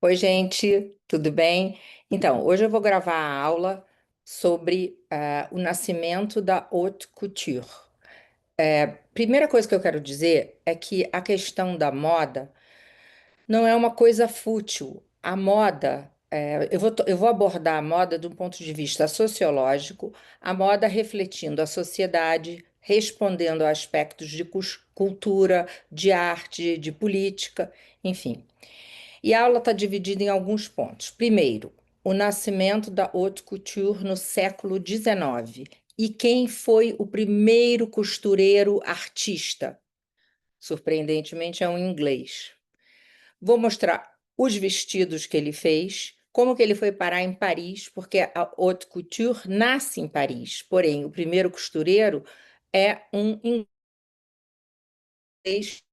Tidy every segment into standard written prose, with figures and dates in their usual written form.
Oi, gente, tudo bem? Então, hoje eu vou gravar a aula sobre o nascimento da haute couture. Primeira coisa que eu quero dizer é que a questão da moda não é uma coisa fútil. A moda, eu vou abordar a moda de um ponto de vista sociológico, a moda refletindo a sociedade, respondendo a aspectos de cultura, de arte, de política, enfim. E a aula está dividida em alguns pontos. Primeiro, o nascimento da haute couture no século XIX. E quem foi o primeiro costureiro artista? Surpreendentemente, é um inglês. Vou mostrar os vestidos que ele fez, como que ele foi parar em Paris, porque a haute couture nasce em Paris. Porém, o primeiro costureiro é um inglês.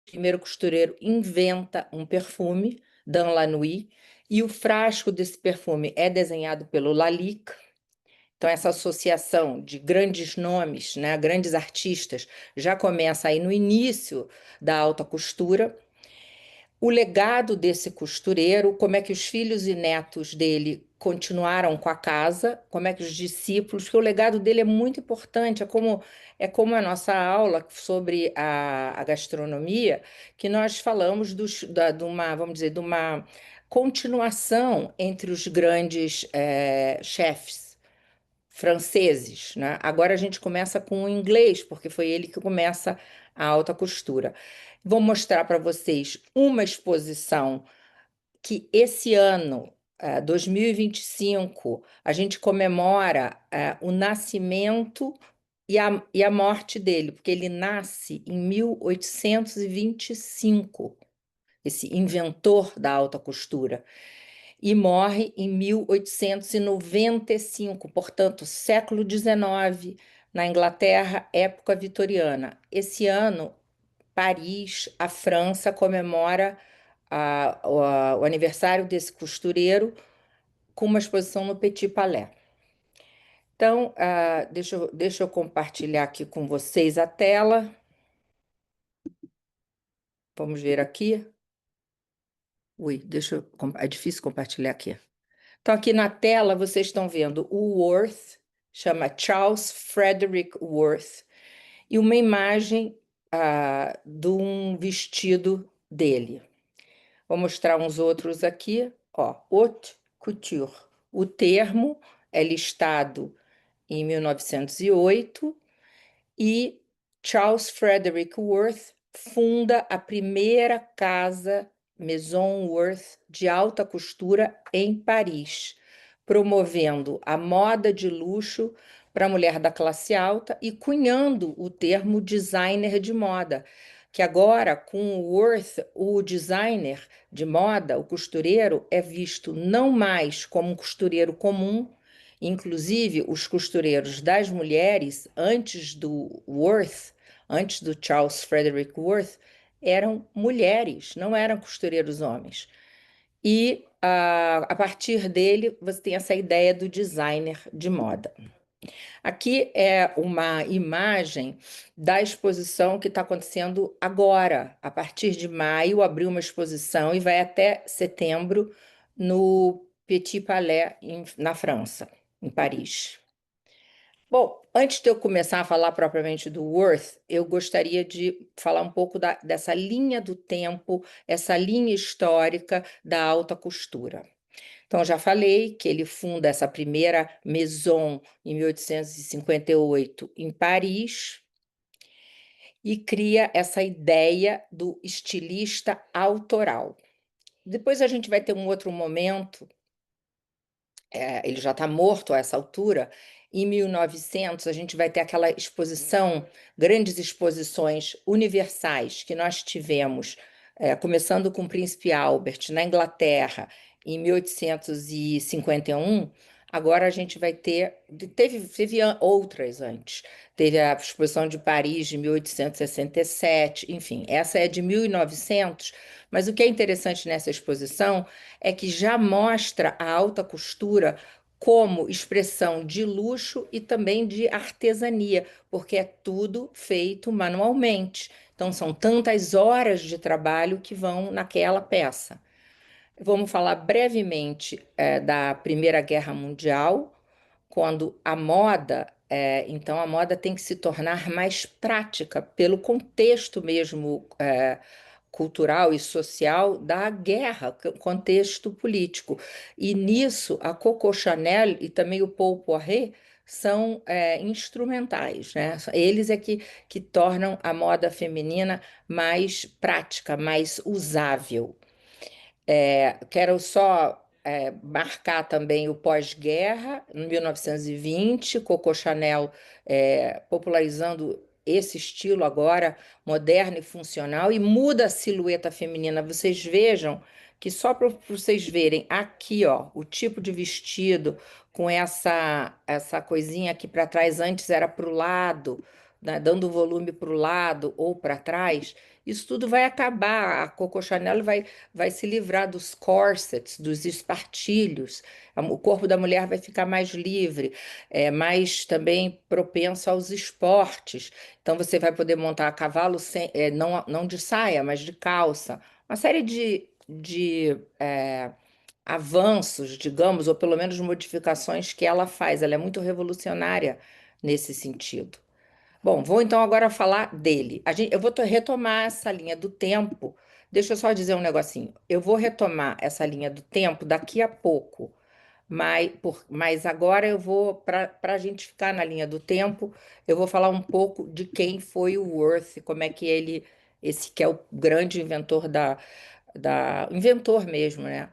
O primeiro costureiro inventa um perfume, Dan Lanui, e o frasco desse perfume é desenhado pelo Lalique. Então, essa associação de grandes nomes, né, grandes artistas, já começa aí no início da alta costura. O legado desse costureiro, como é que os filhos e netos dele continuaram com a casa, como é que os discípulos, porque o legado dele é muito importante, é como a nossa aula sobre a gastronomia, que nós falamos de uma, vamos dizer, de uma continuação entre os grandes chefs franceses, né? Agora a gente começa com o inglês, porque foi ele que começa a alta costura. Vou mostrar para vocês uma exposição que esse ano, 2025, a gente comemora o nascimento e a morte dele, porque ele nasce em 1825, esse inventor da alta costura, e morre em 1895, portanto, século XIX, na Inglaterra, época vitoriana. Esse ano, Paris, a França, comemora o aniversário desse costureiro com uma exposição no Petit Palais. Então, deixa eu compartilhar aqui com vocês a tela. Vamos ver aqui. Ui, é difícil compartilhar aqui. Então, aqui na tela, vocês estão vendo o Worth, chama Charles Frederick Worth, e uma imagem de um vestido dele. Vou mostrar uns outros aqui. Ó, haute couture. O termo é listado em 1908 e Charles Frederick Worth funda a primeira casa Maison Worth de alta costura em Paris, promovendo a moda de luxo para a mulher da classe alta e cunhando o termo designer de moda, que agora, com o Worth, o designer de moda, o costureiro, é visto não mais como um costureiro comum. Inclusive, os costureiros das mulheres, antes do Worth, antes do Charles Frederick Worth, eram mulheres, não eram costureiros homens. E a partir dele, você tem essa ideia do designer de moda. Aqui é uma imagem da exposição que está acontecendo agora. A partir de maio, abriu uma exposição e vai até setembro no Petit Palais, na França, em Paris. Bom, antes de eu começar a falar propriamente do Worth, eu gostaria de falar um pouco dessa linha do tempo, essa linha histórica da alta costura. Então, já falei que ele funda essa primeira Maison em 1858 em Paris e cria essa ideia do estilista autoral. Depois a gente vai ter um outro momento, ele já está morto a essa altura. Em 1900, a gente vai ter aquela exposição, grandes exposições universais que nós tivemos, começando com o Príncipe Albert, na Inglaterra, em 1851. Agora a gente vai ter. Teve outras antes. Teve a exposição de Paris de 1867, enfim, essa é de 1900. Mas o que é interessante nessa exposição é que já mostra a alta costura como expressão de luxo e também de artesania, porque é tudo feito manualmente. Então, são tantas horas de trabalho que vão naquela peça. Vamos falar brevemente da Primeira Guerra Mundial, quando a moda, então a moda tem que se tornar mais prática pelo contexto mesmo cultural e social da guerra, contexto político. E nisso a Coco Chanel e também o Paul Poiret são instrumentais, né? Eles é que tornam a moda feminina mais prática, mais usável. Quero só marcar também o pós-guerra, em 1920, Coco Chanel popularizando esse estilo agora moderno e funcional e muda a silhueta feminina. Vocês vejam que só para vocês verem aqui, ó, o tipo de vestido com essa coisinha aqui para trás, antes era para o lado, né, dando volume para o lado ou para trás. Isso tudo vai acabar. A Coco Chanel vai se livrar dos corsets, dos espartilhos. O corpo da mulher vai ficar mais livre, mais também propenso aos esportes. Então você vai poder montar a cavalo não de saia, mas de calça. Uma série de avanços, digamos, ou pelo menos modificações que ela faz. Ela é muito revolucionária nesse sentido. Bom, vou então agora falar dele. Eu vou retomar essa linha do tempo. Deixa eu só dizer um negocinho. Eu vou retomar essa linha do tempo daqui a pouco, mas agora eu vou, para a gente ficar na linha do tempo, eu vou falar um pouco de quem foi o Worth, como é que esse que é o grande inventor inventor mesmo, né?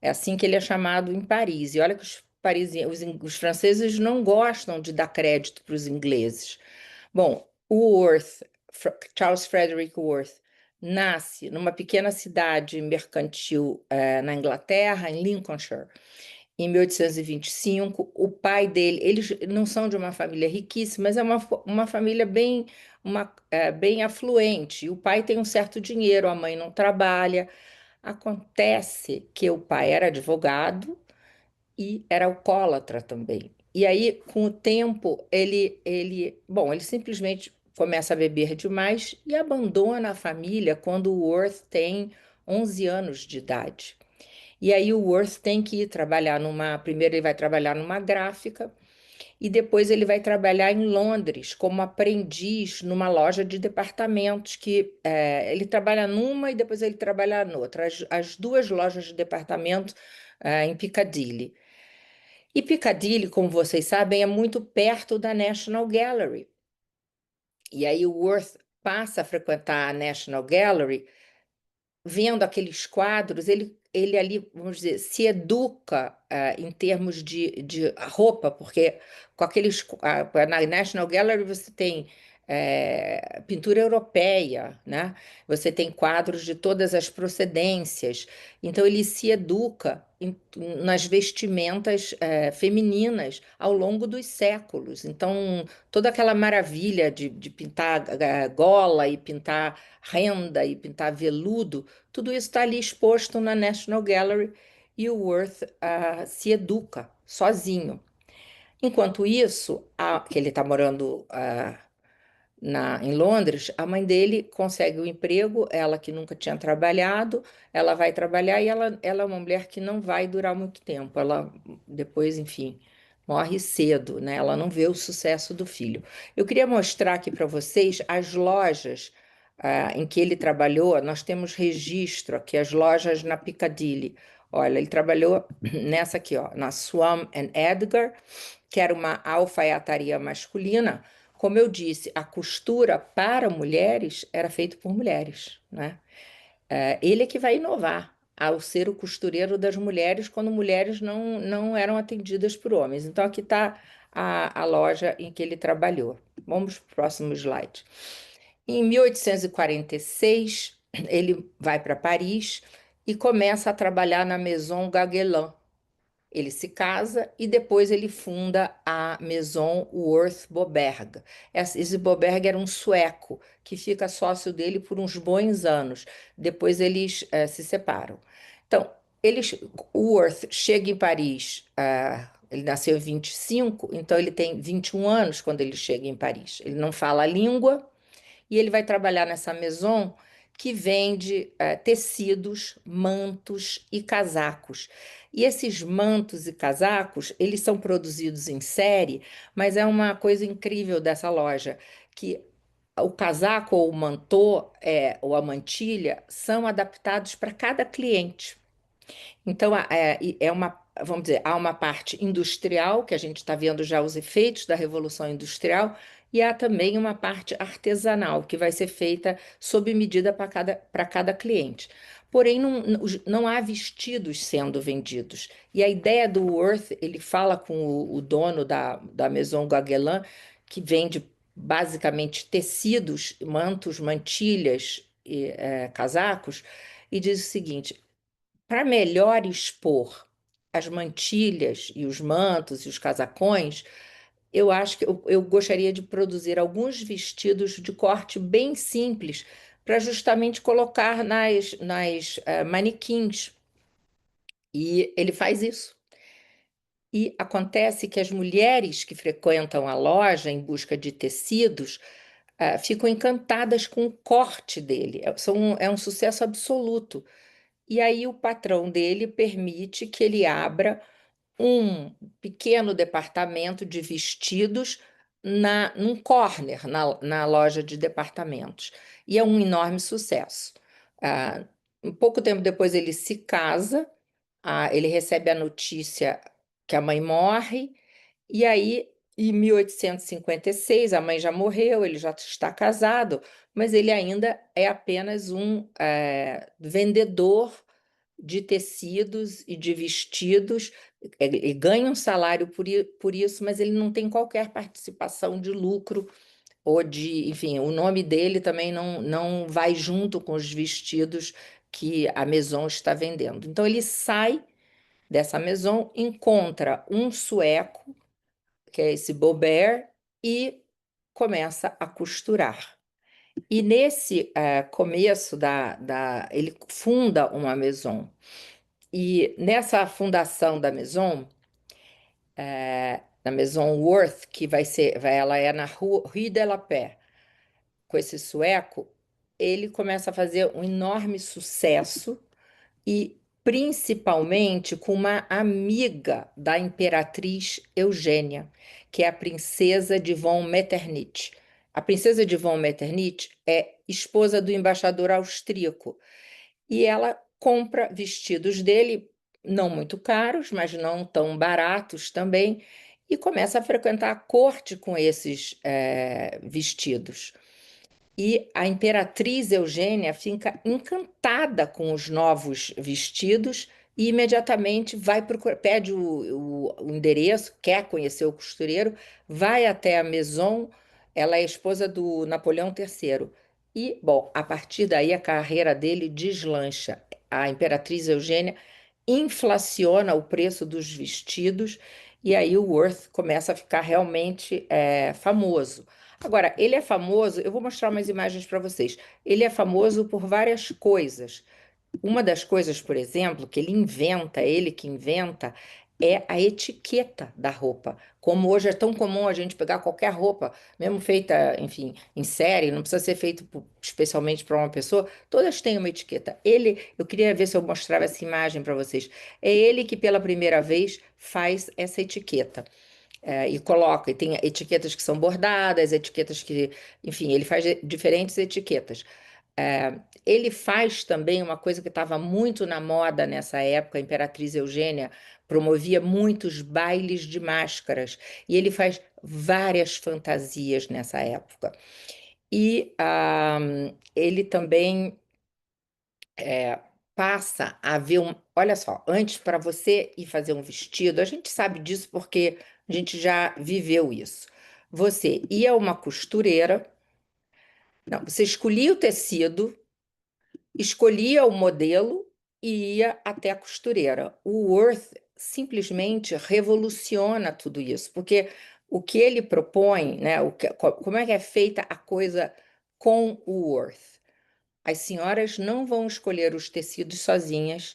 É assim que ele é chamado em Paris. E olha que os franceses não gostam de dar crédito para os ingleses. Bom, o Worth, Charles Frederick Worth, nasce numa pequena cidade mercantil na Inglaterra, em Lincolnshire, em 1825. O pai dele, eles não são de uma família riquíssima, mas é uma família bem afluente. O pai tem um certo dinheiro, a mãe não trabalha. Acontece que o pai era advogado e era alcoólatra também. E aí, com o tempo, bom, ele simplesmente começa a beber demais e abandona a família quando o Worth tem 11 anos de idade. E aí o Worth tem que ir trabalhar primeiro ele vai trabalhar numa gráfica e depois ele vai trabalhar em Londres como aprendiz numa loja de departamentos ele trabalha numa e depois ele trabalha noutra, as duas lojas de departamento em Piccadilly. E Piccadilly, como vocês sabem, é muito perto da National Gallery. E aí o Worth passa a frequentar a National Gallery, vendo aqueles quadros, ele ali, vamos dizer, se educa em termos de roupa, porque com na National Gallery você tem pintura europeia, né? Você tem quadros de todas as procedências. Então ele se educa nas vestimentas femininas ao longo dos séculos. Então toda aquela maravilha de pintar gola e pintar renda e pintar veludo, tudo isso está ali exposto na National Gallery e o Worth se educa sozinho. Enquanto isso, que ele está morando em Londres, a mãe dele consegue o emprego, ela que nunca tinha trabalhado, ela vai trabalhar e ela é uma mulher que não vai durar muito tempo. Ela depois, enfim, morre cedo, né? Ela não vê o sucesso do filho. Eu queria mostrar aqui para vocês as lojas em que ele trabalhou. Nós temos registro aqui, as lojas na Piccadilly. Olha, ele trabalhou nessa aqui, ó, na Swan and Edgar, que era uma alfaiataria masculina. Como eu disse, a costura para mulheres era feita por mulheres, né? Ele é que vai inovar ao ser o costureiro das mulheres quando mulheres não eram atendidas por homens. Então, aqui está a loja em que ele trabalhou. Vamos para o próximo slide. Em 1846, ele vai para Paris e começa a trabalhar na Maison Gaggelin. Ele se casa e depois ele funda a Maison Worth Boberg. Esse Boberg era um sueco que fica sócio dele por uns bons anos. Depois eles se separam. Então, o Worth chega em Paris, ele nasceu em 25, então ele tem 21 anos quando ele chega em Paris. Ele não fala a língua e ele vai trabalhar nessa maison que vende tecidos, mantos e casacos. E esses mantos e casacos, eles são produzidos em série, mas é uma coisa incrível dessa loja, que o casaco ou o mantô, ou a mantilha, são adaptados para cada cliente. Então, vamos dizer, há uma parte industrial, que a gente está vendo já os efeitos da Revolução Industrial, e há também uma parte artesanal, que vai ser feita sob medida para cada cliente. Porém, não há vestidos sendo vendidos. E a ideia do Worth, ele fala com o dono da Maison Gaggelin, que vende basicamente tecidos, mantos, mantilhas e casacos, e diz o seguinte: para melhor expor as mantilhas e os mantos e os casacões, eu acho que eu gostaria de produzir alguns vestidos de corte bem simples para justamente colocar nas manequins. E ele faz isso. E acontece que as mulheres que frequentam a loja em busca de tecidos ficam encantadas com o corte dele. É um sucesso absoluto. E aí o patrão dele permite que ele abra um pequeno departamento de vestidos num corner na loja de departamentos. E é um enorme sucesso. Ah, um pouco tempo depois ele se casa, ele recebe a notícia que a mãe morre, e aí, em 1856, a mãe já morreu, ele já está casado, mas ele ainda é apenas um vendedor de tecidos e de vestidos, ele ganha um salário por isso, mas ele não tem qualquer participação de lucro ou enfim, o nome dele também não vai junto com os vestidos que a Maison está vendendo. Então ele sai dessa Maison, encontra um sueco, que é esse Bobert, e começa a costurar. E nesse começo ele funda uma Maison. E nessa fundação da Maison, na Maison Worth, ela é na Rue de la Paix, com esse sueco, ele começa a fazer um enorme sucesso e principalmente com uma amiga da imperatriz Eugênia, que é a princesa de von Metternich. A princesa de von Metternich é esposa do embaixador austríaco e ela compra vestidos dele, não muito caros, mas não tão baratos também, e começa a frequentar a corte com esses vestidos. E a imperatriz Eugênia fica encantada com os novos vestidos e imediatamente vai procurar, pede o endereço, quer conhecer o costureiro, vai até a Maison. Ela é esposa do Napoleão III. E, bom, a partir daí a carreira dele deslancha. A imperatriz Eugênia inflaciona o preço dos vestidos e aí o Worth começa a ficar realmente famoso. Agora, ele é famoso, eu vou mostrar umas imagens para vocês. Ele é famoso por várias coisas. Uma das coisas, por exemplo, que ele que inventa, é a etiqueta da roupa. Como hoje é tão comum a gente pegar qualquer roupa, mesmo feita, enfim, em série, não precisa ser feito especialmente para uma pessoa, todas têm uma etiqueta. Eu queria ver se eu mostrava essa imagem para vocês. É ele que pela primeira vez faz essa etiqueta. E coloca, e tem etiquetas que são bordadas, etiquetas que, enfim, ele faz diferentes etiquetas. Ele faz também uma coisa que estava muito na moda nessa época, a Imperatriz Eugênia promovia muitos bailes de máscaras, e ele faz várias fantasias nessa época. E ele também passa a ver Olha só, antes para você ir fazer um vestido, a gente sabe disso porque a gente já viveu isso. Você ia a uma costureira, não, você escolhia o tecido, escolhia o modelo e ia até a costureira. O Worth simplesmente revoluciona tudo isso, porque o que ele propõe, né, como é que é feita a coisa com o Worth? As senhoras não vão escolher os tecidos sozinhas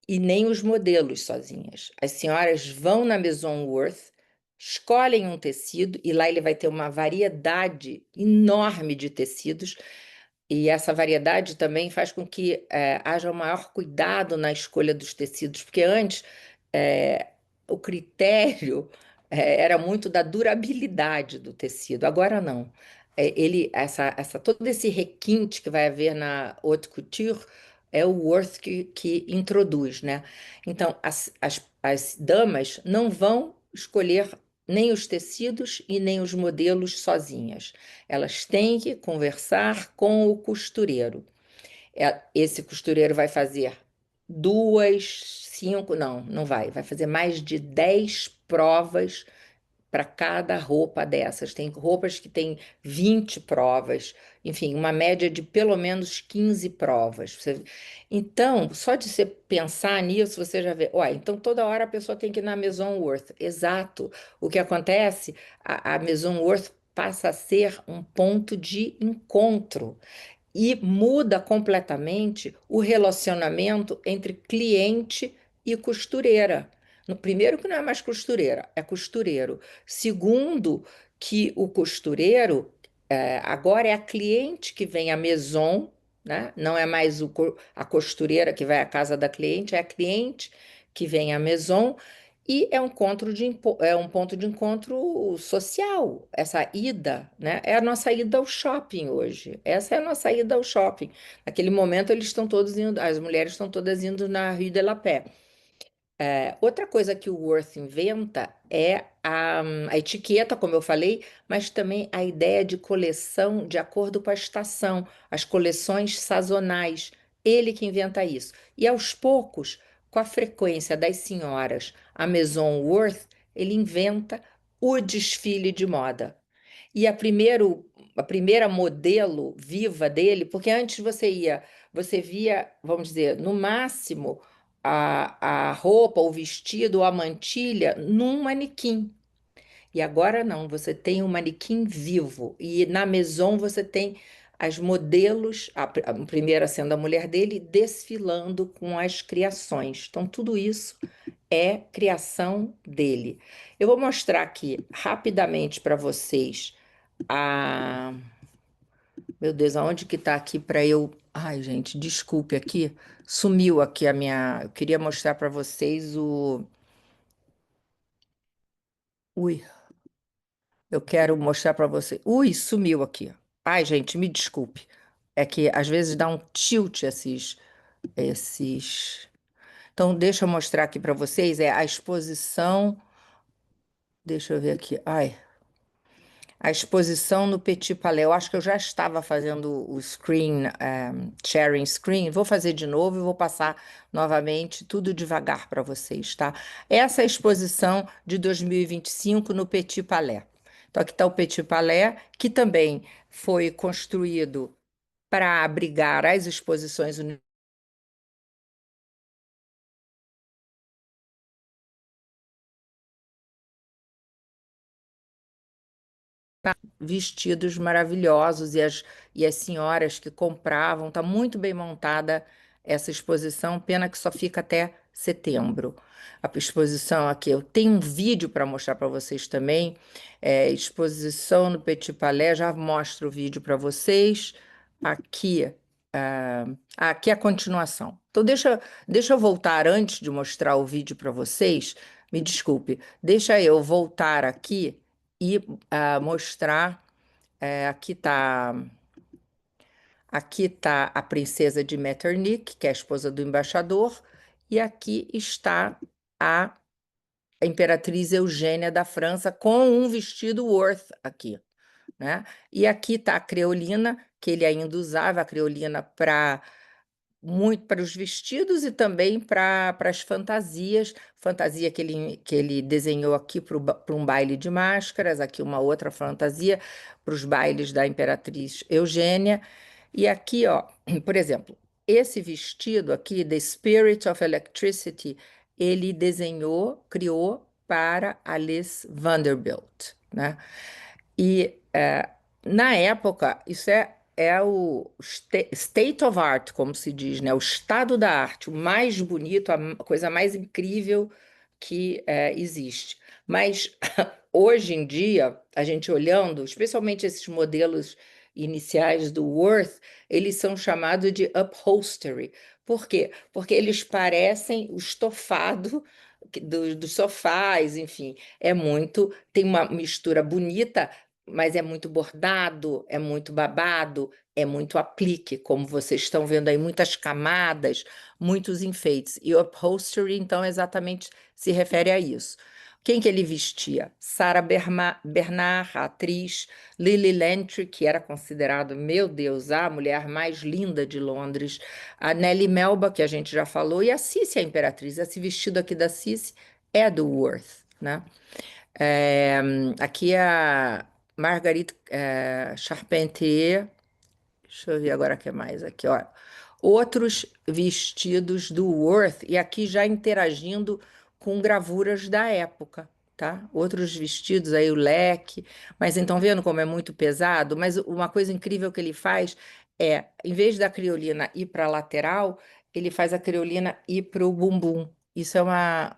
e nem os modelos sozinhas. As senhoras vão na Maison Worth, escolhem um tecido e lá ele vai ter uma variedade enorme de tecidos. E essa variedade também faz com que haja um maior cuidado na escolha dos tecidos, porque antes eh, o critério era muito da durabilidade do tecido, agora não. Todo esse requinte que vai haver na haute couture é o Worth que introduz, né? Então, as damas não vão escolher nem os tecidos e nem os modelos sozinhas. Elas têm que conversar com o costureiro. Esse costureiro vai fazer duas, cinco, não vai. Vai fazer mais de 10 provas para cada roupa dessas. Tem roupas que têm 20 provas, enfim, uma média de pelo menos 15 provas. Então, só de você pensar nisso, você já vê, uai, então toda hora a pessoa tem que ir na Maison Worth. Exato. O que acontece, a Maison Worth passa a ser um ponto de encontro e muda completamente o relacionamento entre cliente e costureira. No primeiro, que não é mais costureira, é costureiro. Segundo, que o costureiro agora é a cliente que vem à maison, né? Não é mais a costureira que vai à casa da cliente, é a cliente que vem à maison. E é um ponto de encontro social, essa ida, né? É a nossa ida ao shopping hoje. Essa é a nossa ida ao shopping. Naquele momento, eles estão todos indo, as mulheres estão todas indo na Rue de la Paix. Outra coisa que o Worth inventa é a etiqueta, como eu falei, mas também a ideia de coleção de acordo com a estação, as coleções sazonais. Ele que inventa isso. E aos poucos, com a frequência das senhoras, a Maison Worth, ele inventa o desfile de moda. E a primeira modelo viva dele, porque antes você via, vamos dizer, no máximo a roupa, o vestido, a mantilha num manequim. E agora não, você tem um manequim vivo. E na Maison você tem as modelos, a primeira sendo a mulher dele, desfilando com as criações. Então, tudo isso é criação dele. Eu vou mostrar aqui rapidamente para vocês a. Meu Deus, aonde que tá aqui para eu. Ai, gente, desculpe aqui. Sumiu aqui a minha. Eu queria mostrar para vocês o. Ui, eu quero mostrar para vocês. Ui, sumiu aqui. Ai, gente, me desculpe. É que às vezes dá um tilt esses. Então, deixa eu mostrar aqui para vocês. É a exposição. Deixa eu ver aqui. Ai, a exposição no Petit Palais. Eu acho que eu já estava fazendo o screen, sharing screen. Vou fazer de novo e vou passar novamente tudo devagar para vocês, tá? Essa é a exposição de 2025 no Petit Palais. Então, aqui está o Petit Palais, que também foi construído para abrigar as exposições vestidos maravilhosos e as senhoras que compravam. Está muito bem montada essa exposição, pena que só fica até setembro. A exposição aqui, eu tenho um vídeo para mostrar para vocês também. Exposição no Petit Palais, já mostro o vídeo para vocês. Aqui, aqui é a continuação. Então, deixa eu voltar antes de mostrar o vídeo para vocês. Me desculpe, deixa eu voltar aqui e mostrar. Aqui tá a princesa de Metternich, que é a esposa do embaixador, e aqui está a imperatriz Eugênia da França com um vestido Worth aqui, né? E aqui está a creolina, que ele ainda usava, a creolina para muito para os vestidos e também para as fantasias. Fantasia que ele desenhou aqui para um baile de máscaras, aqui uma outra fantasia para os bailes da Imperatriz Eugênia. E aqui, ó, por exemplo, esse vestido aqui, The Spirit of Electricity, ele desenhou, criou para Alice Vanderbilt, né? E na época, isso é o state of art, como se diz, né? O estado da arte, o mais bonito, a coisa mais incrível que existe. Mas hoje em dia, a gente olhando, especialmente esses modelos iniciais do Worth, eles são chamados de upholstery. Por quê? Porque eles parecem o estofado dos sofás, enfim. Tem uma mistura bonita, mas é muito bordado, é muito babado, é muito aplique, como vocês estão vendo aí, muitas camadas, muitos enfeites. E o upholstery, então, exatamente se refere a isso. Quem que ele vestia? Sarah Bernard, a atriz, Lily Lantry, que era considerada, meu Deus, a mulher mais linda de Londres, a Nellie Melba, que a gente já falou, e a Cissy, a imperatriz. Esse vestido aqui da Cissy é do Worth, né? É, aqui é a Marguerite Charpentier. Deixa eu ver agora o que mais aqui, ó. Outros vestidos do Worth, e aqui já interagindo com gravuras da época, tá? Outros vestidos aí, o leque. Mas então, vendo como é muito pesado? Mas uma coisa incrível que ele faz é, em vez da criolina ir para a lateral, ele faz a criolina ir para o bumbum. Isso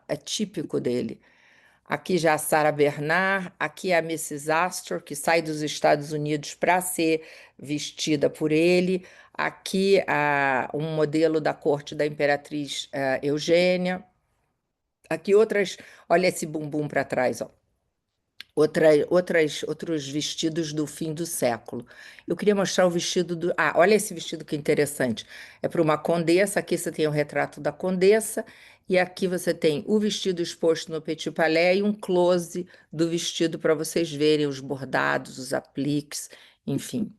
é típico dele. Aqui já a Sarah Bernard, aqui é a Mrs. Astor, que sai dos Estados Unidos para ser vestida por ele. Aqui um modelo da corte da Imperatriz Eugênia. Aqui olha esse bumbum para trás, ó. Outros vestidos do fim do século. Eu queria mostrar o vestido do. Ah, olha esse vestido que interessante. É para uma condessa. Aqui você tem o retrato da condessa. E aqui você tem o vestido exposto no Petit Palais e um close do vestido para vocês verem os bordados, os apliques, enfim.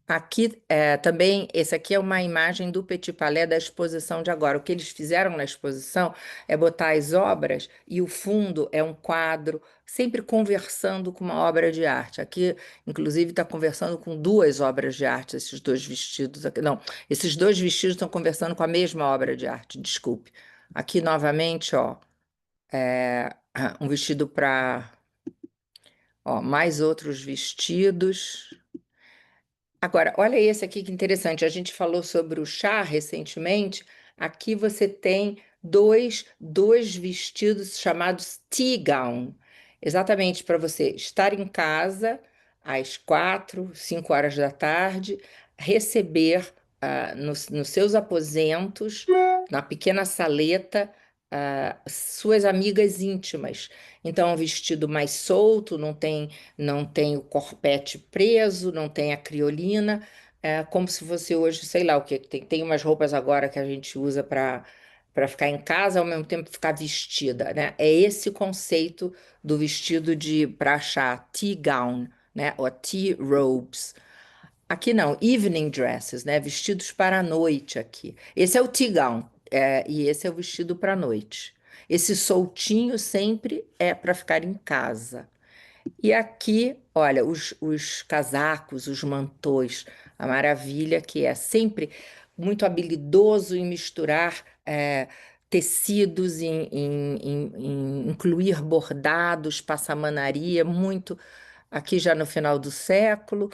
Aqui também, esse aqui é uma imagem do Petit Palais da exposição de agora. O que eles fizeram na exposição é botar as obras e o fundo é um quadro, sempre conversando com uma obra de arte. Aqui, inclusive, está conversando com duas obras de arte, esses dois vestidos aqui. Não, esses dois vestidos estão conversando com a mesma obra de arte, desculpe. Aqui, novamente, ó, um vestido para, ó, mais outros vestidos. Agora, olha esse aqui que interessante. A gente falou sobre o chá recentemente. Aqui você tem dois vestidos chamados tea gown, exatamente para você estar em casa às 4, 5 horas da tarde, receber nos seus aposentos, na pequena saleta, suas amigas íntimas. Então, é um vestido mais solto, não tem o corpete preso, não tem a criolina, é como se fosse hoje, sei lá o que. Tem umas roupas agora que a gente usa para ficar em casa, ao mesmo tempo ficar vestida, né? É esse conceito do vestido de para achar tea gown, né? Ou tea robes. Aqui não, evening dresses, né? Vestidos para a noite aqui. Esse é o tea gown, e esse é o vestido para a noite. Esse soltinho sempre é para ficar em casa. E aqui, olha, os casacos, os mantões, a maravilha que é sempre muito habilidoso em misturar tecidos, em incluir bordados, passamanaria, muito. Aqui já no final do século,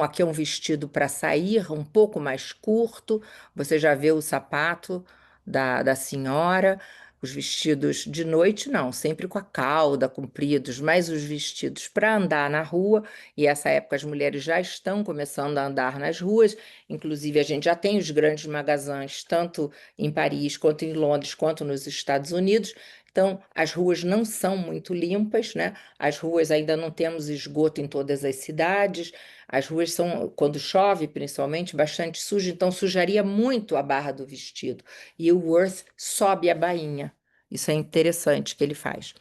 aqui é um vestido para sair, um pouco mais curto. Você já vê o sapato da senhora. Os vestidos de noite, não, sempre com a cauda, compridos, mas os vestidos para andar na rua, e essa época as mulheres já estão começando a andar nas ruas, inclusive a gente já tem os grandes magazins, tanto em Paris, quanto em Londres, quanto nos Estados Unidos. Então, as ruas não são muito limpas, né? As ruas ainda não temos esgoto em todas as cidades. As ruas são, quando chove, principalmente, bastante sujas, então sujaria muito a barra do vestido. E o Worth sobe a bainha. Isso é interessante que ele faz.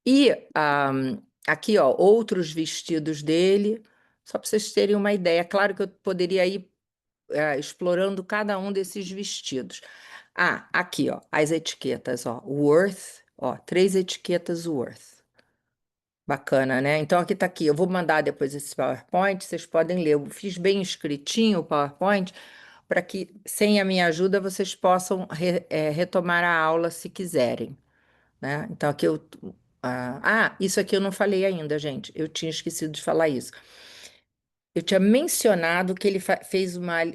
E aqui, ó, outros vestidos dele, só para vocês terem uma ideia. Claro que eu poderia ir explorando cada um desses vestidos. Ah, aqui, ó, as etiquetas, ó, Worth, ó, 3 etiquetas Worth. Bacana, né? Então aqui. Eu vou mandar depois esse PowerPoint, vocês podem ler. Eu fiz bem escritinho o PowerPoint para que, sem a minha ajuda, vocês possam retomar a aula se quiserem, né? Então aqui isso aqui eu não falei ainda, gente. Eu tinha esquecido de falar isso. Eu tinha mencionado que ele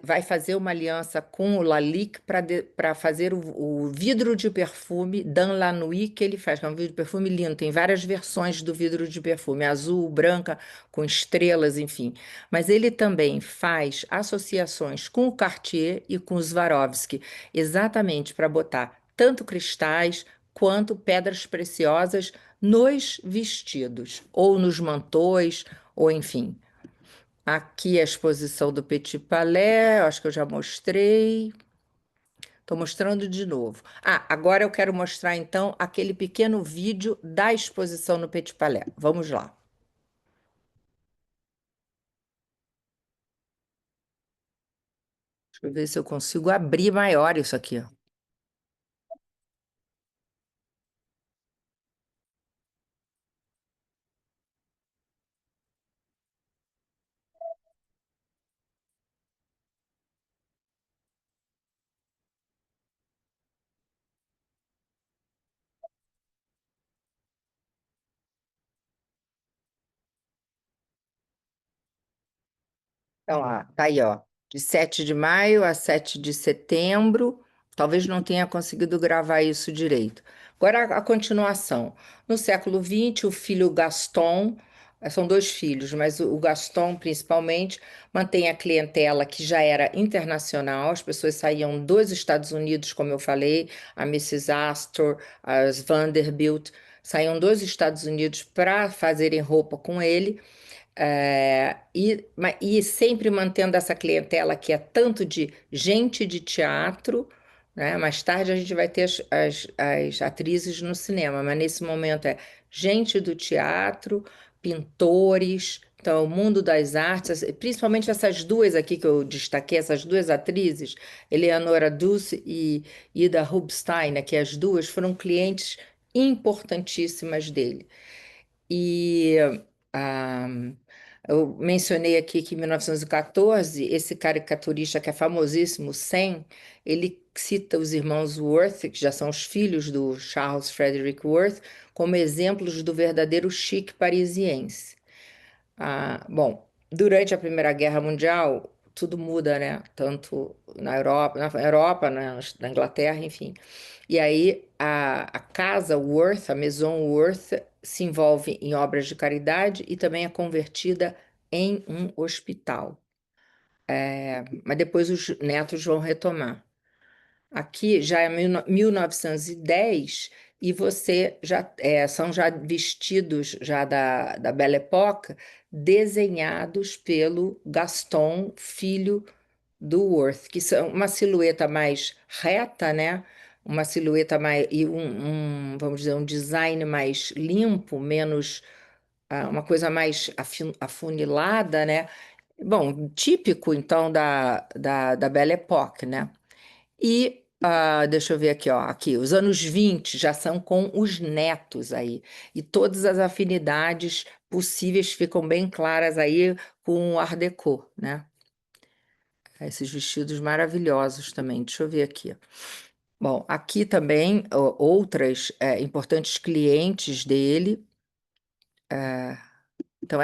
vai fazer uma aliança com o Lalique para fazer o vidro de perfume Dan Lanui que ele faz, que é um vidro de perfume lindo. Tem várias versões do vidro de perfume, azul, branca, com estrelas, enfim. Mas ele também faz associações com o Cartier e com o Swarovski, exatamente para botar tanto cristais quanto pedras preciosas nos vestidos, ou nos mantões, ou enfim. Aqui a exposição do Petit Palais, eu acho que eu já mostrei. Estou mostrando de novo. Ah, agora eu quero mostrar então aquele pequeno vídeo da exposição no Petit Palais. Vamos lá. Deixa eu ver se eu consigo abrir maior isso aqui. Então, ó, tá aí, ó. De 7 de maio a 7 de setembro. Talvez não tenha conseguido gravar isso direito. Agora a continuação. No século XX, o filho Gaston, são dois filhos, mas o Gaston, principalmente, mantém a clientela que já era internacional. As pessoas saíam dos Estados Unidos, como eu falei, a Mrs. Astor, as Vanderbilt, saíam dos Estados Unidos para fazerem roupa com ele. E sempre mantendo essa clientela que é tanto de gente de teatro, né? Mais tarde a gente vai ter as atrizes no cinema, mas nesse momento é gente do teatro, pintores, então o mundo das artes, principalmente essas duas aqui que eu destaquei, essas duas atrizes, Eleonora Duse e Ida Rubinstein, né, que as duas foram clientes importantíssimas dele. E ah, eu mencionei aqui que em 1914, esse caricaturista que é famosíssimo, Sam, ele cita os irmãos Worth, que já são os filhos do Charles Frederick Worth, como exemplos do verdadeiro chique parisiense. Bom, durante a Primeira Guerra Mundial, tudo muda, né? Tanto na Europa, na Inglaterra, enfim. E aí a casa Worth, a Maison Worth, se envolve em obras de caridade e também é convertida em um hospital. Mas depois os netos vão retomar. Aqui já é 1910 e você são já vestidos já da Belle Époque desenhados pelo Gaston, filho do Worth, que são uma silhueta mais reta, né? Uma silhueta mais e vamos dizer, um design mais limpo, menos uma coisa mais afunilada, né? Bom, típico então da Belle Époque, né? E deixa eu ver aqui, ó, aqui, os anos 20 já são com os netos aí, e todas as afinidades possíveis ficam bem claras aí com o Art Deco, né? Esses vestidos maravilhosos também, deixa eu ver aqui. Bom, aqui também outras importantes clientes dele, então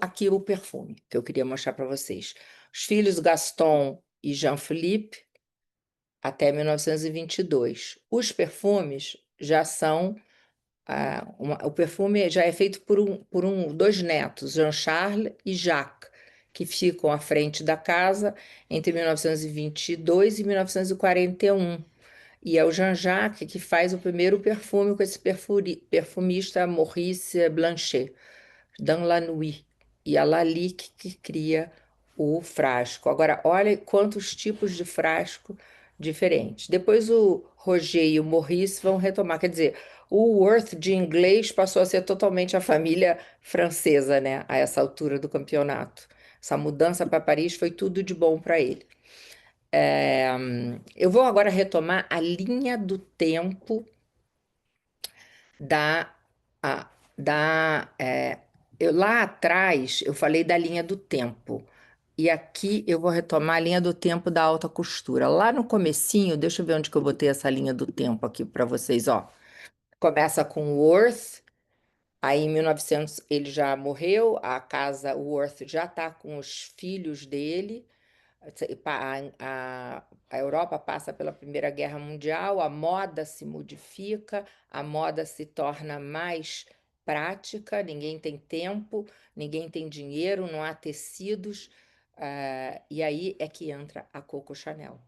aqui o perfume que eu queria mostrar para vocês. Os filhos Gaston e Jean-Philippe, até 1922. Os perfumes já são. O perfume já é feito por dois netos, Jean-Charles e Jacques, que ficam à frente da casa entre 1922 e 1941. E é o Jean-Jacques que faz o primeiro perfume com esse perfumista Maurice Blanchet dans la nuit. E a Lalique que cria o frasco. Agora, olha quantos tipos de frasco diferentes. Depois o Roger e o Maurice vão retomar. Quer dizer, o Worth de inglês passou a ser totalmente a família francesa, né? A essa altura do campeonato. Essa mudança para Paris foi tudo de bom para ele. Eu vou agora retomar a linha do tempo da, a- da lá atrás eu falei da linha do tempo e aqui eu vou retomar a linha do tempo da alta costura. Lá no comecinho, deixa eu ver onde que eu botei essa linha do tempo aqui para vocês, ó. Começa com Worth, Aí, em 1900, ele já morreu, a casa Worth já está com os filhos dele. A Europa passa pela Primeira Guerra Mundial, a moda se modifica, a moda se torna mais prática, ninguém tem tempo, ninguém tem dinheiro, não há tecidos, e aí é que entra a Coco Chanel,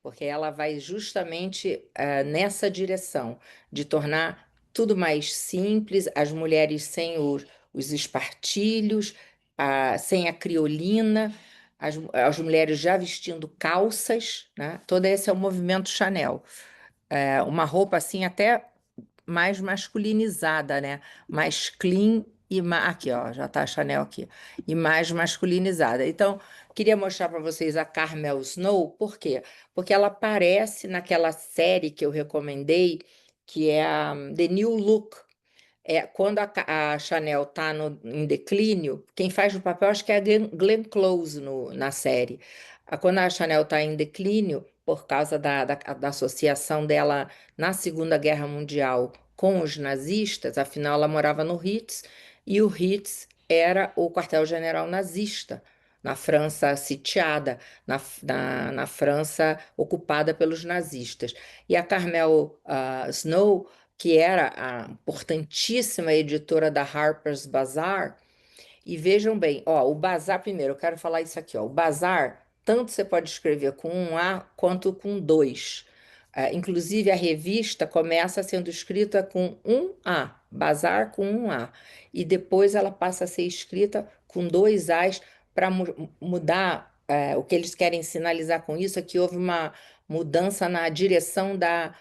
porque ela vai justamente nessa direção de tornar tudo mais simples, as mulheres sem os espartilhos, sem a criolina, as mulheres já vestindo calças, né? Todo esse é o movimento Chanel. Uma roupa assim até mais masculinizada, né? Mais clean e aqui, ó, já tá a Chanel aqui. E mais masculinizada. Então, queria mostrar para vocês a Carmel Snow, por quê? Porque ela aparece naquela série que eu recomendei, que é a The New Look. Quando a Chanel está em declínio, quem faz o papel acho que é a Glenn Close na série. Quando a Chanel está em declínio, por causa da associação dela na Segunda Guerra Mundial com os nazistas, afinal ela morava no Ritz, e o Ritz era o quartel-general nazista na França sitiada, na França ocupada pelos nazistas. E a Carmel Snow, que era a importantíssima editora da Harper's Bazaar. E vejam bem, ó, o Bazar, primeiro, eu quero falar isso aqui, ó, o Bazar, tanto você pode escrever com um A quanto com dois. Inclusive, a revista começa sendo escrita com um A, Bazar com um A, e depois ela passa a ser escrita com dois As para mudar. O que eles querem sinalizar com isso é que houve uma mudança na direção da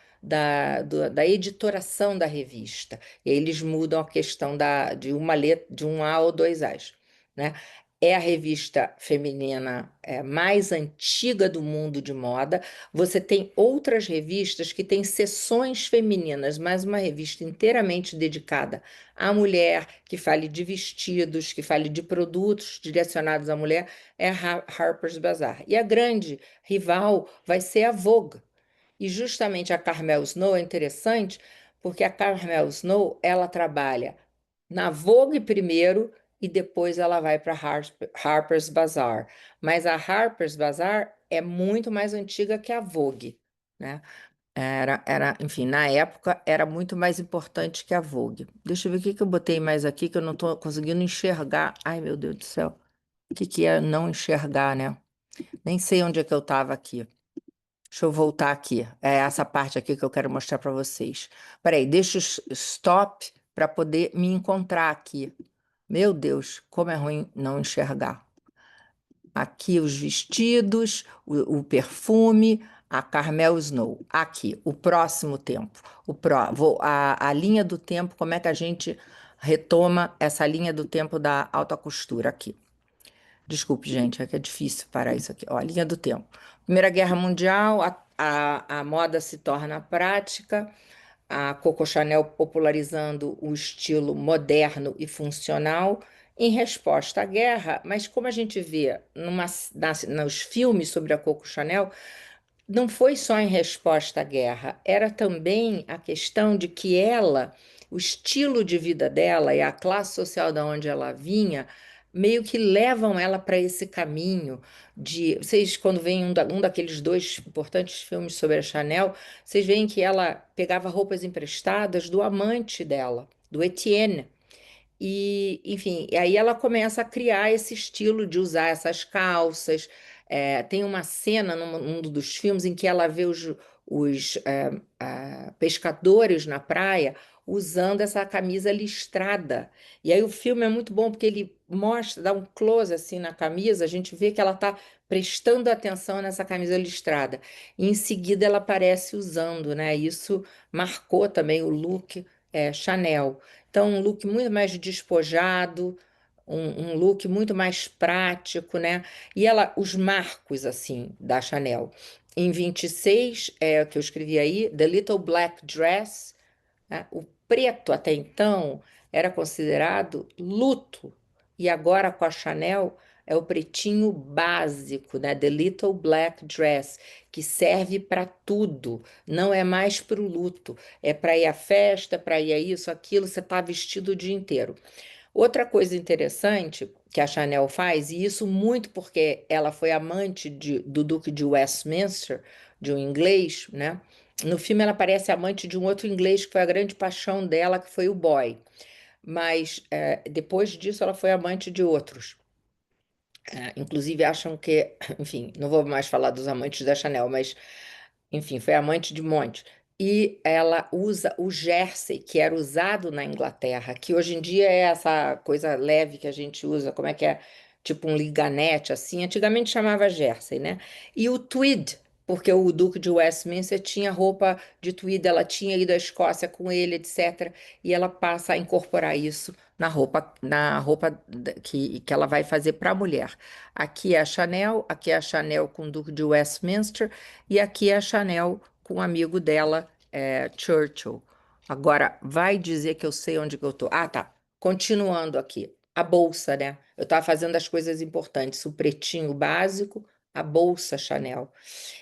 editoração da revista. E aí eles mudam a questão de uma letra, de um A ou dois As, né? É a revista feminina mais antiga do mundo de moda. Você tem outras revistas que têm seções femininas, mas uma revista inteiramente dedicada à mulher, que fale de vestidos, que fale de produtos direcionados à mulher, é a Harper's Bazaar. E a grande rival vai ser a Vogue. E justamente a Carmel Snow é interessante porque a Carmel Snow ela trabalha na Vogue primeiro e depois ela vai para Harper's Bazaar. Mas a Harper's Bazaar é muito mais antiga que a Vogue, né? Enfim, na época era muito mais importante que a Vogue. Deixa eu ver o que que eu botei mais aqui que eu não estou conseguindo enxergar. Ai, meu Deus do céu. O que que é não enxergar, né? Nem sei onde é que eu estava aqui. Deixa eu voltar aqui. É essa parte aqui que eu quero mostrar para vocês. Peraí, deixa o stop para poder me encontrar aqui. Meu Deus, como é ruim não enxergar. Aqui os vestidos, o perfume, a Carmel Snow. Aqui, o próximo tempo. A linha do tempo, como é que a gente retoma essa linha do tempo da alta costura aqui. Desculpe, gente, é que é difícil parar isso aqui. Ó, a linha do tempo. Primeira Guerra Mundial, a moda se torna prática, a Coco Chanel popularizando o estilo moderno e funcional em resposta à guerra, mas como a gente vê nos filmes sobre a Coco Chanel, não foi só em resposta à guerra, era também a questão de que ela, o estilo de vida dela e a classe social da onde ela vinha, meio que levam ela para esse caminho de. Vocês, quando veem um daqueles dois importantes filmes sobre a Chanel, vocês veem que ela pegava roupas emprestadas do amante dela, do Etienne. E, enfim, e aí ela começa a criar esse estilo de usar essas calças. Tem uma cena num dos filmes em que ela vê os pescadores na praia usando essa camisa listrada. E aí o filme é muito bom porque ele mostra, dá um close assim na camisa, a gente vê que ela está prestando atenção nessa camisa listrada. E em seguida ela aparece usando, né? Isso marcou também o look Chanel. Então, um look muito mais despojado, um look muito mais prático, né? E os marcos, assim, da Chanel. Em 26, o que eu escrevi aí, The Little Black Dress, né? O preto, até então, era considerado luto. E agora, com a Chanel, é o pretinho básico, né? The Little Black Dress, que serve para tudo, não é mais para o luto, é para ir à festa, para ir a isso, aquilo, você está vestido o dia inteiro. Outra coisa interessante que a Chanel faz, e isso muito porque ela foi amante do Duque de Westminster, de um inglês, né? No filme ela parece amante de um outro inglês que foi a grande paixão dela, que foi o boy. Mas depois disso ela foi amante de outros. Inclusive acham que, enfim, não vou mais falar dos amantes da Chanel, mas enfim, foi amante de um monte. E ela usa o jersey, que era usado na Inglaterra, que hoje em dia é essa coisa leve que a gente usa, como é que é? Tipo um liganete, assim. Antigamente chamava jersey, né? E o tweed, porque o Duque de Westminster tinha roupa de tweed, ela tinha ido à Escócia com ele, etc. E ela passa a incorporar isso que ela vai fazer para a mulher. Aqui é a Chanel com o Duque de Westminster, e aqui é a Chanel com um amigo dela, Churchill. Agora, vai dizer que eu sei onde que eu tô. Ah, tá. Continuando aqui. A bolsa, né? Eu estava fazendo as coisas importantes. O pretinho básico, a bolsa Chanel.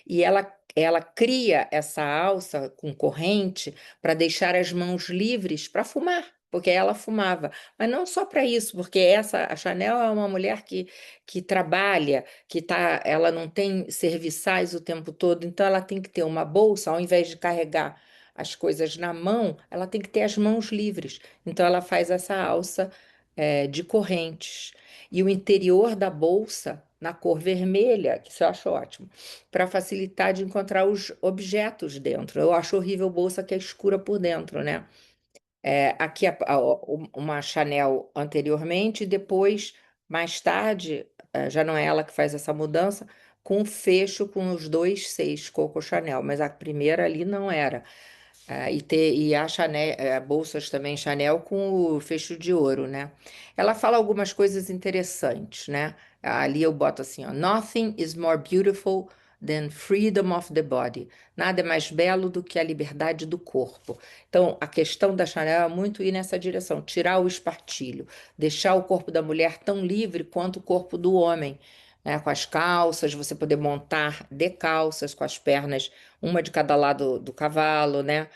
E ela cria essa alça com corrente para deixar as mãos livres para fumar, porque ela fumava. Mas não só para isso, porque a Chanel é uma mulher que trabalha, ela não tem serviçais o tempo todo, então ela tem que ter uma bolsa, ao invés de carregar as coisas na mão, ela tem que ter as mãos livres. Então ela faz essa alça de correntes. E o interior da bolsa na cor vermelha, que isso eu acho ótimo, para facilitar de encontrar os objetos dentro. Eu acho horrível bolsa que é escura por dentro, né? Aqui uma Chanel anteriormente, depois, mais tarde, já não é ela que faz essa mudança, com o fecho com os dois seis Coco Chanel, mas a primeira ali não era. E a Chanel, bolsas também Chanel com o fecho de ouro, né? Ela fala algumas coisas interessantes, né? Ali eu boto assim, ó, Nothing is more beautiful than freedom of the body. Nada é mais belo do que a liberdade do corpo. Então, a questão da Chanel é muito ir nessa direção, tirar o espartilho, deixar o corpo da mulher tão livre quanto o corpo do homem, né? Com as calças, você poder montar de calças, com as pernas, uma de cada lado do cavalo, né?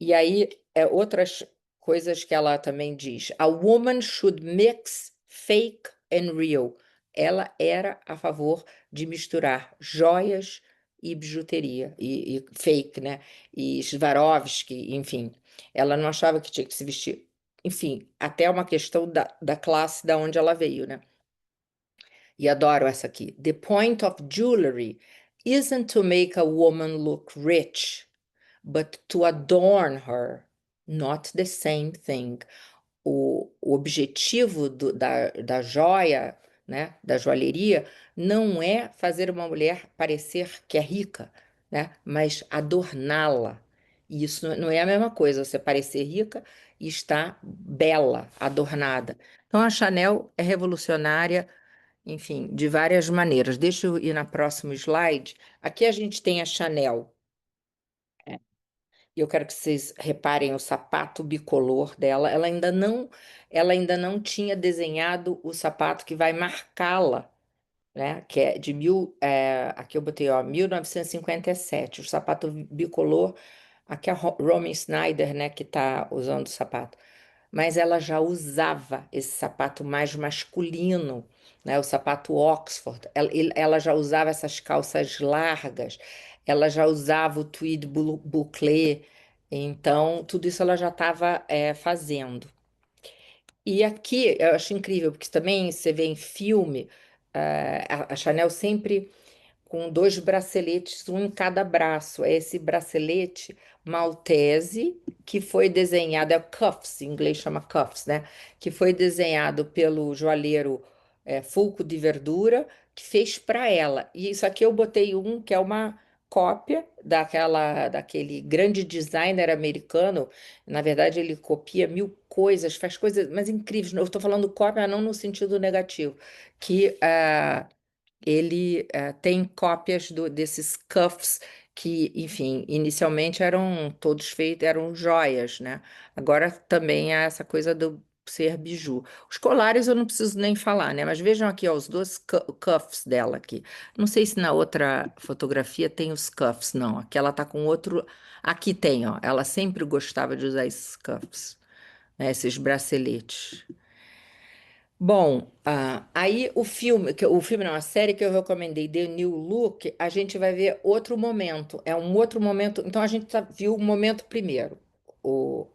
E aí, outras coisas que ela também diz. A woman should mix fake and real. Ela era a favor de misturar joias e bijuteria, e fake, né? E Swarovski, enfim. Ela não achava que tinha que se vestir. Enfim, até uma questão da classe da onde ela veio, né? E adoro essa aqui. The point of jewelry isn't to make a woman look rich, but to adorn her, not the same thing. O objetivo da joia, né, da joalheria, não é fazer uma mulher parecer que é rica, né, mas adorná-la. E isso não é a mesma coisa, você parecer rica e estar bela, adornada. Então a Chanel é revolucionária, enfim, de várias maneiras. Deixa eu ir na próximo slide. Aqui a gente tem a Chanel. E eu quero que vocês reparem o sapato bicolor dela. Ela ainda não tinha desenhado o sapato que vai marcá-la, né? Que é aqui eu botei, ó, 1957. O sapato bicolor. Aqui é a Romy Snyder, né, que está usando o sapato. Mas ela já usava esse sapato mais masculino, né, o sapato Oxford. Ela já usava essas calças largas, ela já usava o tweed bouclé. Então, tudo isso ela já estava fazendo. E aqui eu acho incrível, porque também você vê em filme, a Chanel sempre com dois braceletes, um em cada braço. É esse bracelete maltese que foi desenhado, é o cuffs, em inglês chama cuffs, né? Que foi desenhado pelo joalheiro Fulco de Verdura, que fez para ela. E isso aqui eu botei um que é uma cópia daquele grande designer americano. Na verdade, ele copia mil coisas, faz coisas, mas incríveis. Eu estou falando cópia, não no sentido negativo, que ele tem cópias desses cuffs que, enfim, inicialmente eram todos feitos, eram joias, né? Agora também há essa coisa ser biju. Os colares eu não preciso nem falar, né? Mas vejam aqui, ó, os dois cuffs dela aqui. Não sei se na outra fotografia tem os cuffs, não. Aqui ela tá com outro. Aqui tem, ó. Ela sempre gostava de usar esses cuffs, né? Esses braceletes. Bom, aí o filme não, a série que eu recomendei, The New Look, a gente vai ver outro momento. É um outro momento. Então a gente viu o momento primeiro. O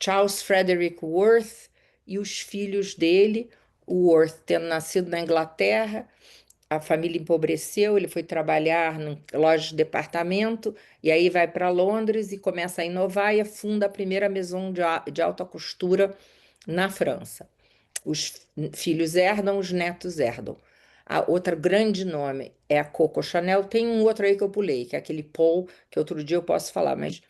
Charles Frederick Worth e os filhos dele, o Worth tendo nascido na Inglaterra, a família empobreceu, ele foi trabalhar em loja de departamento, e aí vai para Londres e começa a inovar e funda a primeira maison de alta costura na França. Os filhos herdam, os netos herdam. A outra grande nome é a Coco Chanel. Tem um outro aí que eu pulei, que é aquele Paul, que outro dia eu posso falar, mas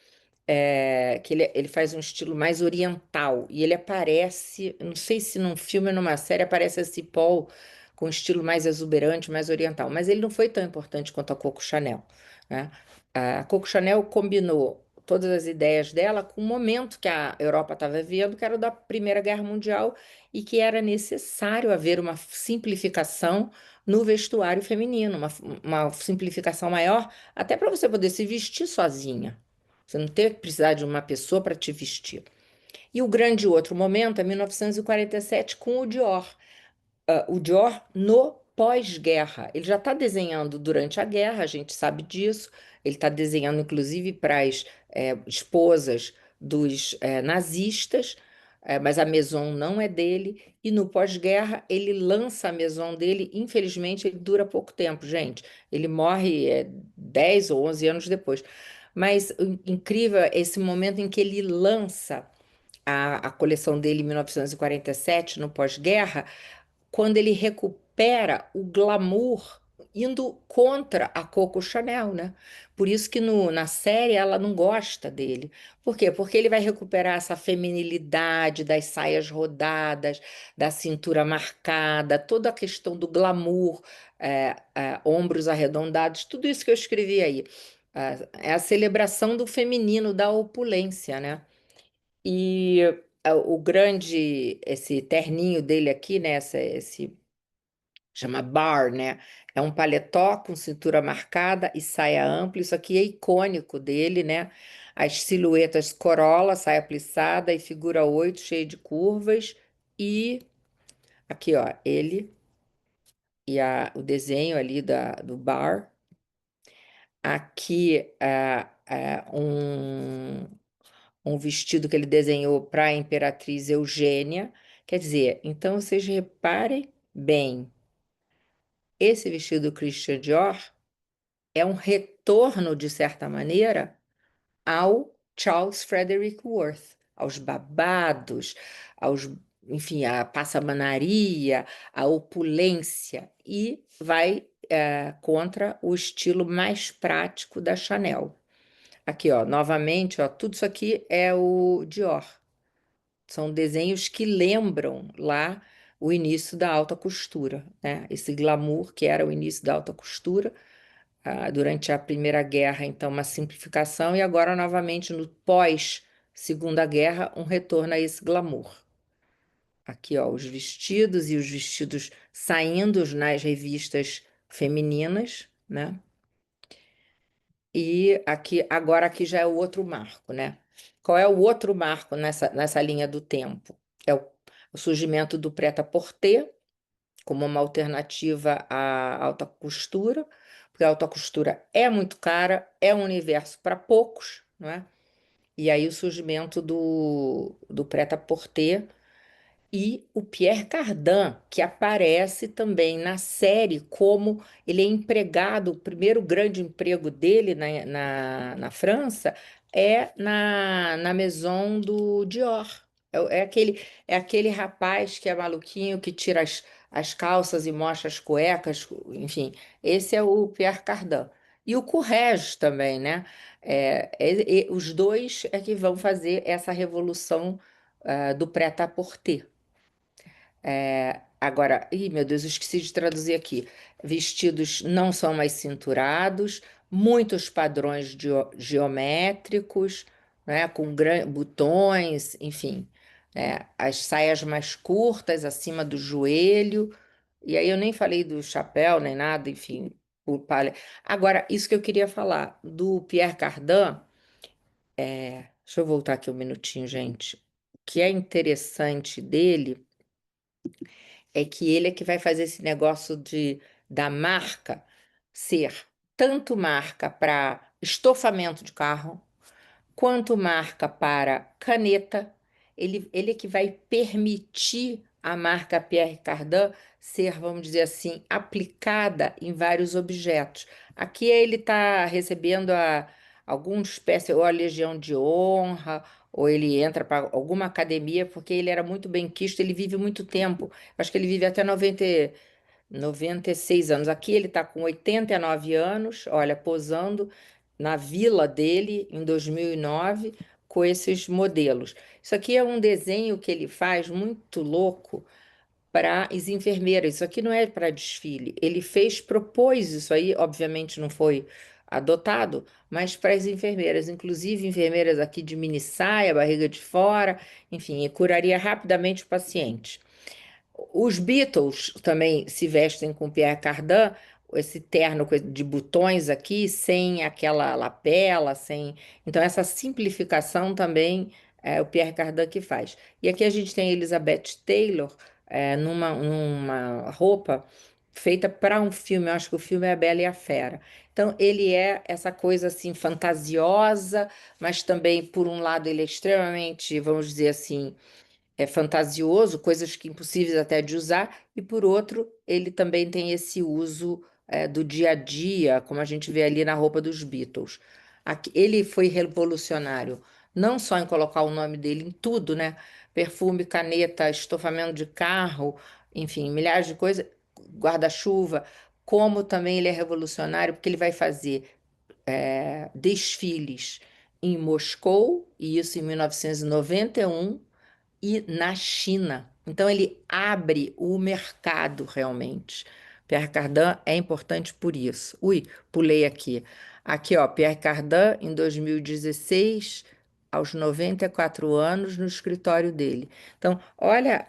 que ele faz um estilo mais oriental. E ele aparece, não sei se num filme ou numa série aparece esse Paul com um estilo mais exuberante, mais oriental. Mas ele não foi tão importante quanto a Coco Chanel, né? A Coco Chanel combinou todas as ideias dela com o momento que a Europa estava vivendo, que era o da Primeira Guerra Mundial, e que era necessário haver uma simplificação no vestuário feminino, uma simplificação maior, até para você poder se vestir sozinha. Você não ter que precisar de uma pessoa para te vestir. E o grande outro momento é 1947 com o Dior. O Dior no pós-guerra. Ele já está desenhando durante a guerra, a gente sabe disso. Ele está desenhando, inclusive, para as esposas dos nazistas, mas a Maison não é dele. E no pós-guerra, ele lança a Maison dele. Infelizmente, ele dura pouco tempo, gente. Ele morre 10 ou 11 anos depois. Mas o incrível é esse momento em que ele lança a coleção dele em 1947, no pós-guerra, quando ele recupera o glamour indo contra a Coco Chanel, né? Por isso que na série ela não gosta dele. Por quê? Porque ele vai recuperar essa feminilidade das saias rodadas, da cintura marcada, toda a questão do glamour, ombros arredondados, tudo isso que eu escrevi aí. É a celebração do feminino, da opulência, né? E esse terninho dele aqui, né? Esse chama bar, né? É um paletó com cintura marcada e saia ampla. Isso aqui é icônico dele, né? As silhuetas Corolla, saia plissada e figura 8, cheia de curvas. E aqui, ó, ele e o desenho ali do bar. Aqui, um vestido que ele desenhou para a Imperatriz Eugênia. Quer dizer, então vocês reparem bem, esse vestido do Christian Dior é um retorno, de certa maneira, ao Charles Frederick Worth, aos babados, enfim, à passamanaria, à opulência, e vai contra o estilo mais prático da Chanel. Aqui, ó, novamente, ó, tudo isso aqui é o Dior. São desenhos que lembram lá o início da alta costura, né? Esse glamour que era o início da alta costura, durante a Primeira Guerra, então, uma simplificação, e agora, novamente, no pós-Segunda Guerra, um retorno a esse glamour. Aqui, ó, os vestidos e os vestidos saindo nas revistas femininas, né? E agora aqui já é o outro marco, né? Qual é o outro marco nessa linha do tempo? É o surgimento do prêt-à-porter como uma alternativa à alta costura, porque a alta costura é muito cara, é um universo para poucos, não é? E aí o surgimento do prêt-à-porter e o Pierre Cardin, que aparece também na série como ele é empregado, o primeiro grande emprego dele na França é na Maison do Dior. É aquele rapaz que é maluquinho, que tira as calças e mostra as cuecas, enfim, esse é o Pierre Cardin. E o Courrèges também, né? Os dois é que vão fazer essa revolução do prêt-à-porter. Agora, meu Deus, eu esqueci de traduzir aqui. Vestidos não são mais cinturados, muitos padrões geométricos, né, com botões, enfim. As saias mais curtas, acima do joelho, e aí eu nem falei do chapéu, nem nada, enfim. Agora, isso que eu queria falar, do Pierre Cardin, deixa eu voltar aqui um minutinho, gente. O que é interessante dele é que ele é que vai fazer esse negócio da marca ser tanto marca para estofamento de carro, quanto marca para caneta. Ele é que vai permitir a marca Pierre Cardin ser, vamos dizer assim, aplicada em vários objetos. Aqui ele está recebendo alguma espécie, ou a Legião de Honra, ou ele entra para alguma academia, porque ele era muito bem quisto, ele vive muito tempo. Acho que ele vive até 96 anos. Aqui ele está com 89 anos, olha, posando na vila dele em 2009 com esses modelos. Isso aqui é um desenho que ele faz muito louco para as enfermeiras. Isso aqui não é para desfile. Ele fez, propôs isso aí, obviamente não foi adotado, mas para as enfermeiras, inclusive enfermeiras aqui de mini saia, barriga de fora, enfim, e curaria rapidamente o paciente. Os Beatles também se vestem com Pierre Cardin, esse terno de botões aqui, sem aquela lapela, sem. Então, essa simplificação também é o Pierre Cardin que faz. E aqui a gente tem Elizabeth Taylor numa roupa feita para um filme, eu acho que o filme é A Bela e a Fera. Então, ele é essa coisa assim fantasiosa, mas também, por um lado, ele é extremamente, vamos dizer assim, fantasioso, coisas que impossíveis até de usar, e por outro, ele também tem esse uso do dia a dia, como a gente vê ali na roupa dos Beatles. Ele foi revolucionário, não só em colocar o nome dele em tudo, né? Perfume, caneta, estofamento de carro, enfim, milhares de coisas, guarda-chuva, como também ele é revolucionário, porque ele vai fazer desfiles em Moscou, e isso em 1991, e na China. Então, ele abre o mercado realmente. Pierre Cardin é importante por isso. Ui, pulei aqui. Aqui, ó, Pierre Cardin, em 2016, aos 94 anos, no escritório dele. Então, olha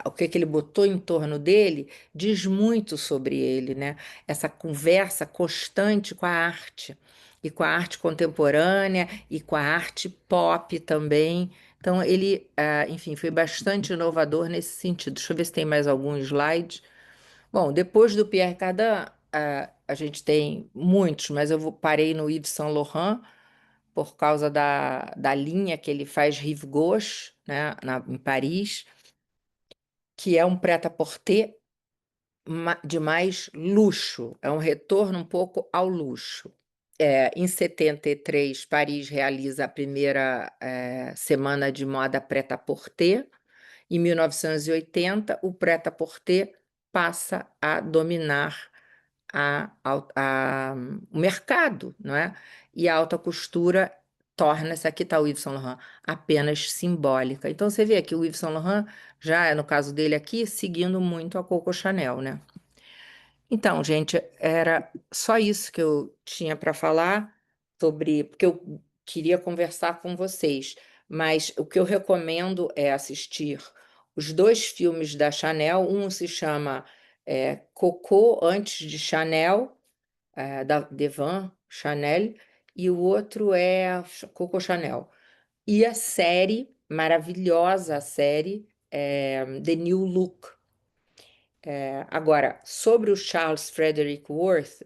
o que ele botou em torno dele, diz muito sobre ele, né? Essa conversa constante com a arte, e com a arte contemporânea, e com a arte pop também. Então, ele, enfim, foi bastante inovador nesse sentido. Deixa eu ver se tem mais algum slide. Bom, depois do Pierre Cardin, a gente tem muitos, mas parei no Yves Saint Laurent por causa da linha que ele faz Rive Gauche, né, em Paris, que é um prêt-à-porter de mais luxo, é um retorno um pouco ao luxo. Em 73, Paris realiza a primeira semana de moda prêt-à-porter. Em 1980, o prêt-à-porter passa a dominar o mercado, não é? E a alta costura torna-se, aqui está o Yves Saint Laurent, apenas simbólica. Então, você vê aqui o Yves Saint Laurent, já no caso dele aqui, seguindo muito a Coco Chanel, né? Então, gente, era só isso que eu tinha para falar sobre, porque eu queria conversar com vocês, mas o que eu recomendo é assistir os dois filmes da Chanel. Um se chama Coco Antes de Chanel, da Devan Chanel, e o outro é Coco Chanel. E a série, maravilhosa a série, The New Look. Agora, sobre o Charles Frederick Worth,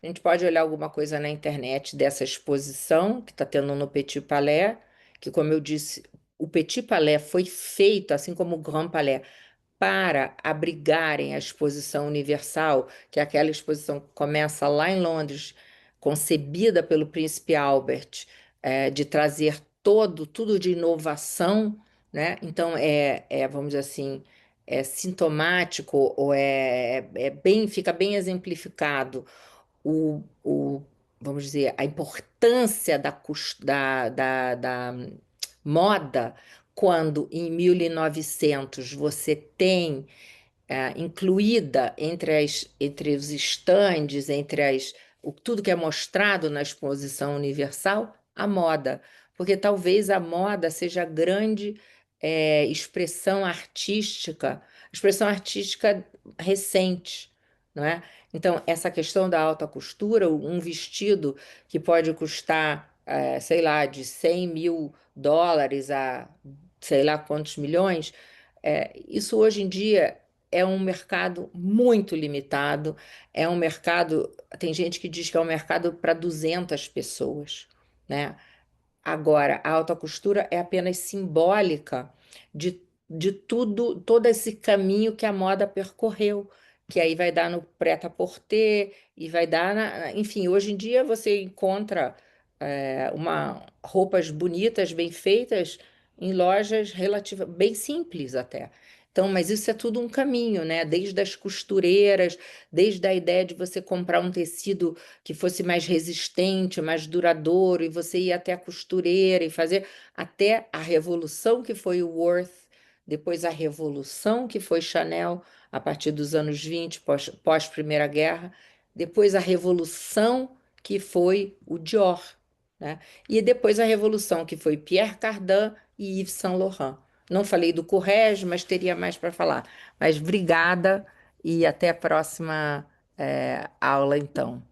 a gente pode olhar alguma coisa na internet dessa exposição que está tendo no Petit Palais, que, como eu disse, o Petit Palais foi feito, assim como o Grand Palais, para abrigarem a exposição universal, que é aquela exposição que começa lá em Londres, concebida pelo príncipe Albert, de trazer tudo de inovação, né? Então, vamos dizer assim, é sintomático, ou fica bem exemplificado vamos dizer, a importância da moda, quando em 1900 você tem incluída entre os estandes, tudo que é mostrado na exposição universal, a moda. Porque talvez a moda seja a grande expressão artística recente, não é? Então, essa questão da alta costura, um vestido que pode custar, sei lá, de US$ 100.000 a sei lá quantos milhões, isso hoje em dia é um mercado muito limitado, é um mercado, tem gente que diz que é um mercado para 200 pessoas, né? Agora, a alta costura é apenas simbólica de tudo, todo esse caminho que a moda percorreu, que aí vai dar no prêt-à-porter e vai dar enfim, hoje em dia você encontra roupas bonitas, bem feitas, em lojas bem simples até. Então, mas isso é tudo um caminho, né? Desde as costureiras, desde a ideia de você comprar um tecido que fosse mais resistente, mais duradouro, e você ir até a costureira e fazer até a revolução que foi o Worth, depois a revolução que foi Chanel, a partir dos anos 20 pós-Primeira Guerra, depois a revolução que foi o Dior, né? E depois a revolução que foi Pierre Cardin e Yves Saint Laurent. Não falei do Courrèges, mas teria mais para falar. Mas obrigada e até a próxima, aula, então.